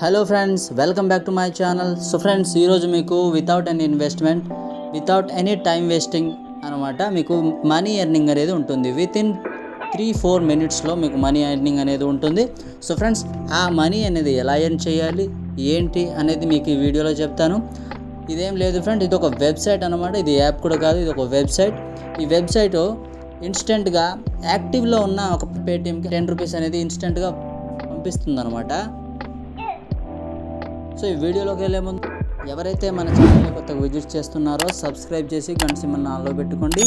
Hello friends, welcome back to my channel. So friends, ఈరోజు మీకు without any investment, without any time wasting అనమాట మీకు money earning అనేది ఉంటుంది. వితిన్ 3-4 మినిట్స్లో మీకు మనీ ఎర్నింగ్ అనేది ఉంటుంది. సో ఫ్రెండ్స్, ఆ మనీ అనేది ఎలా ఎర్న్ చేయాలి, ఏంటి అనేది మీకు ఈ వీడియోలో చెప్తాను. ఇదేం లేదు ఫ్రెండ్, ఇది ఒక వెబ్సైట్ అనమాట. ఇది యాప్ కూడా కాదు, ఇది ఒక వెబ్సైట్. ఈ వెబ్సైట్ ఇన్స్టెంట్గా యాక్టివ్లో ఉన్న ఒక పేటిఎంకి 10 రూపీస్ అనేది ఇన్స్టెంట్గా పంపిస్తుంది అనమాట. సో ఈ వీడియోలోకి వెళ్ళే ముందు ఎవరైతే మన ఛానల్ని కొత్తగా విజిట్ చేస్తున్నారో సబ్స్క్రైబ్ చేసి గంట సింబల్ని ఆన్లో పెట్టుకోండి.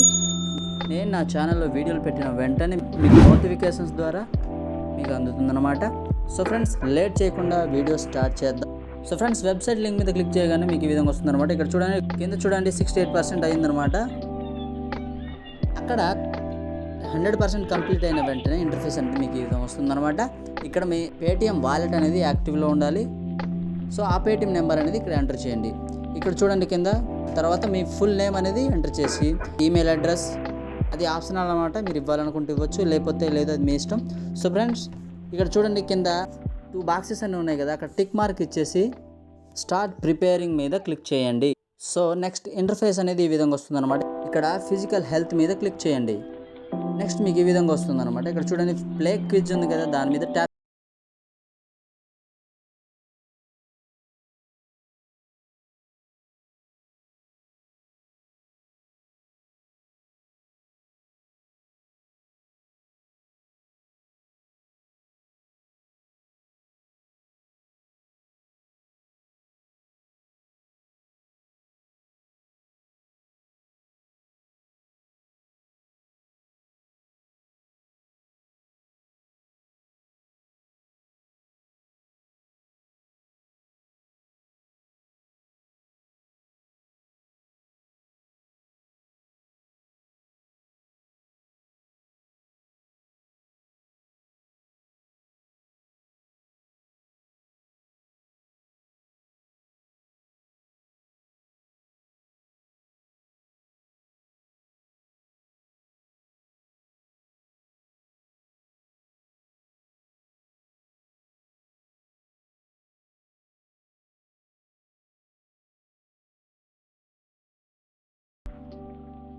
నేను నా ఛానల్లో వీడియోలు పెట్టిన వెంటనే మీకు నోటిఫికేషన్స్ ద్వారా మీకు అందుతుందన్నమాట. సో ఫ్రెండ్స్, లేట్ చేయకుండా వీడియో స్టార్ట్ చేద్దాం. సో ఫ్రెండ్స్, వెబ్సైట్ లింక్ మీద క్లిక్ చేయగానే మీకు ఈ విధంగా వస్తుందన్నమాట. ఇక్కడ చూడండి, కింద చూడండి 68% అయిందనమాట. అక్కడ 100% కంప్లీట్ అయిన వెంటనే ఇంటర్ఫేస్ అనేది మీకు ఈ విధంగా వస్తుందన్నమాట. ఇక్కడ మీ పేటిఎం వాలెట్ అనేది యాక్టివ్లో ఉండాలి. సో ఆ పేటిఎం నెంబర్ అనేది ఇక్కడ ఎంటర్ చేయండి. ఇక్కడ చూడండి కింద, తర్వాత మీ ఫుల్ నేమ్ అనేది ఎంటర్ చేసి ఈమెయిల్ అడ్రస్ అది ఆప్షనల్ అన్నమాట. మీరు ఇవ్వాలనుకుంటే ఇవ్వచ్చు, లేకపోతే లేదు, అది మీ ఇష్టం. సో ఫ్రెండ్స్, ఇక్కడ చూడండి కింద 2 బాక్సెస్ అన్నీ ఉన్నాయి కదా, అక్కడ టిక్ మార్క్ ఇచ్చేసి స్టార్ట్ ప్రిపేరింగ్ మీద క్లిక్ చేయండి. సో నెక్స్ట్ ఇంటర్ఫేస్ అనేది ఈ విధంగా వస్తుంది అనమాట. ఇక్కడ ఫిజికల్ హెల్త్ మీద క్లిక్ చేయండి. నెక్స్ట్ మీకు ఈ విధంగా వస్తుంది అనమాట. ఇక్కడ చూడండి ప్లే క్విజ్ ఉంది కదా, దాని మీద ట్యాప్